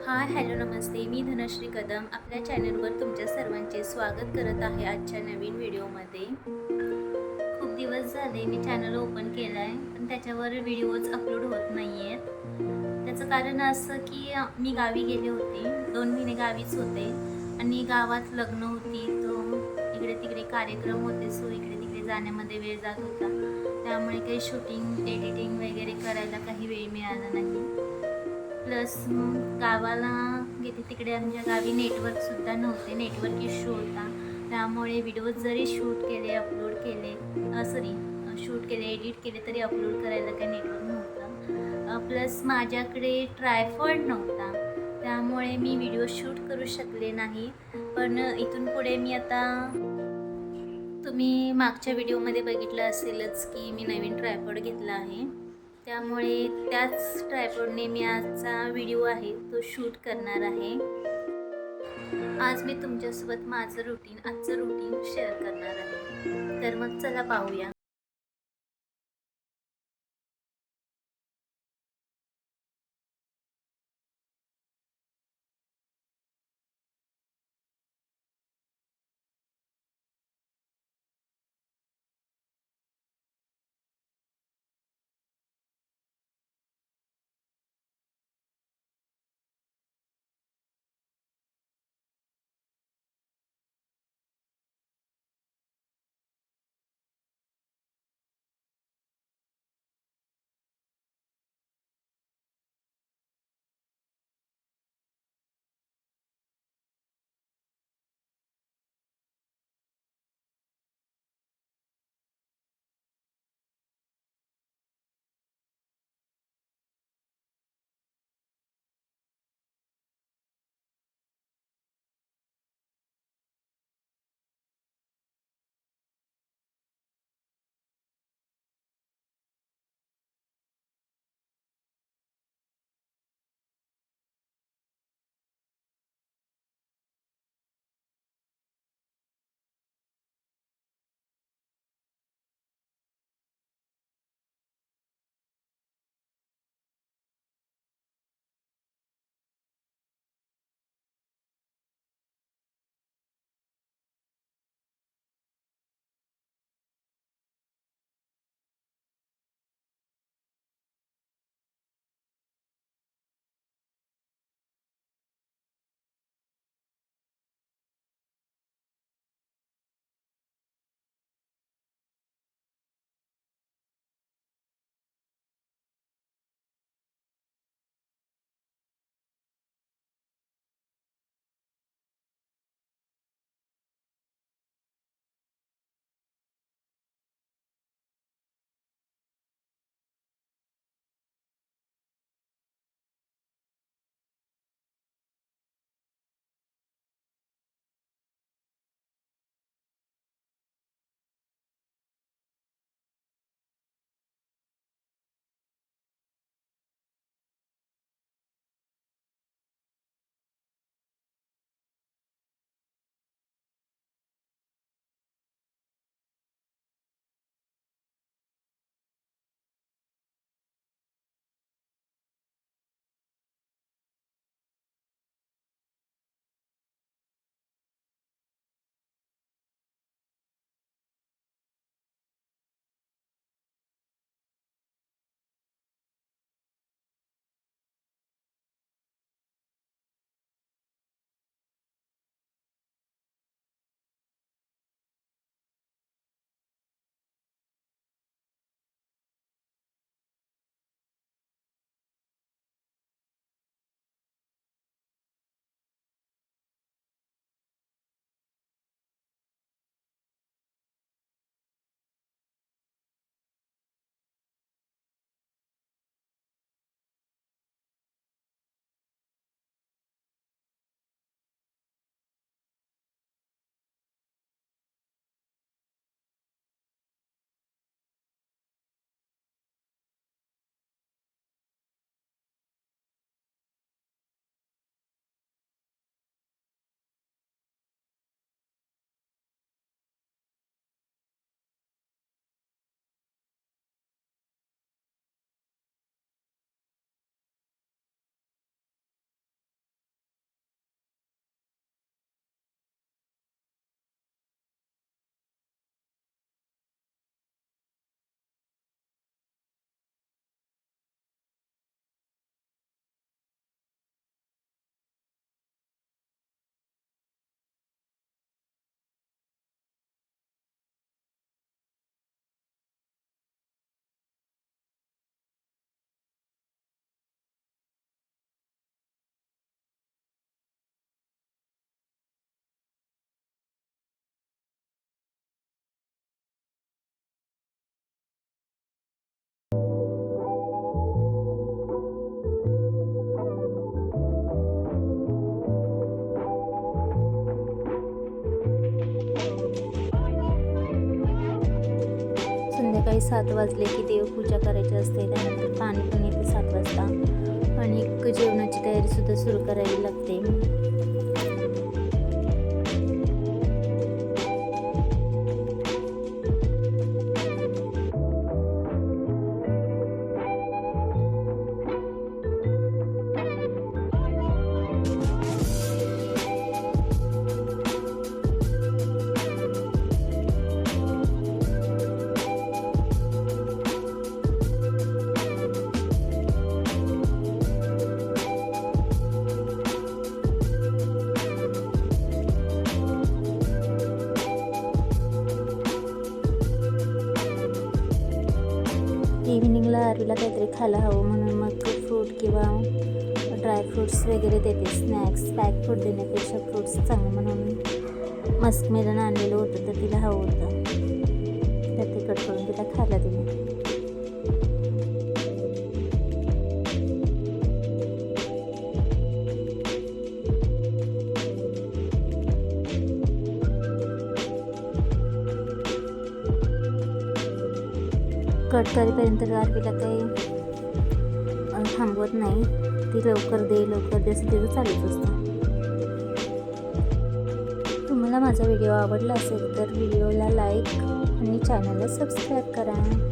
हाय, hello, नमस्ते. मी धनश्री कदम आपल्या चॅनलवर तुमच्या सर्वांचे स्वागत करत आहे आजच्या नवीन व्हिडिओमध्ये. खूप दिवस झाले मी चॅनल ओपन केलं आहे, पण त्याच्यावर व्हिडिओज अपलोड होत नाही आहेत. त्याचं कारण असं की मी गावी गेले होते. 2 महिने गावीच होते आणि गावात लग्न होती, तो इकडे-तिकडे कार्यक्रम होते, सो इकडे-तिकडे जाण्यामध्ये वेळ जात होता. त्यामुळे काही शूटिंग, एडिटिंग वगैरे करायला काही वेळ मिळाला नाही. प्लस मग गावाला गेले तिकडे आमच्या गावी नेटवर्कसुद्धा नव्हते, नेटवर्क इश्यू होता. त्यामुळे व्हिडिओज जरी शूट केले, अपलोड केले शूट केले, एडिट केले तरी अपलोड करायला काही नेटवर्क नव्हतं. प्लस माझ्याकडे ट्रायपॉड नव्हता. त्यामुळे मी व्हिडिओ शूट करू शकले नाही. पण इथून पुढे मी आता तुम्ही मागच्या व्हिडिओमध्ये बघितलं असेलच की मी नवीन ट्रायपॉड घेतला आहे. त्यामुळे त्याच ट्रायपॉडने मी आजचा व्हिडिओ आहे तो शूट करणार आहे. आज मी तुमच्यासोबत आजचं रुटीन शेअर करणार आहे. तर मग चला पाहूया. 7 वाजले की देवपूजा करायची असते, त्यानंतर पाणी पण येते 7 वाजता आणि जेवणाची तयारीसुद्धा सुरू करावी लागते. इव्हिनिंगला आरवीला काहीतरी खायला हवं म्हणून मग फ्रूट किंवा ड्रायफ्रूट्स वगैरे देते. स्नॅक्स पॅक फूड देण्यापेक्षा फ्रूट्स चांगलं म्हणून मस्कमेलन आणलेलं होतं तर तिला हवं होतं, तर ते कट करून तिला खायला दिलं. कट करेपर्यंत आरवीला काही थांबवत नाही, ती लवकर दे असं तिचं चालूच असतं. तुम्हाला माझा व्हिडिओ आवडला असेल तर व्हिडिओला लाईक आणि चॅनलला सबस्क्राईब करा.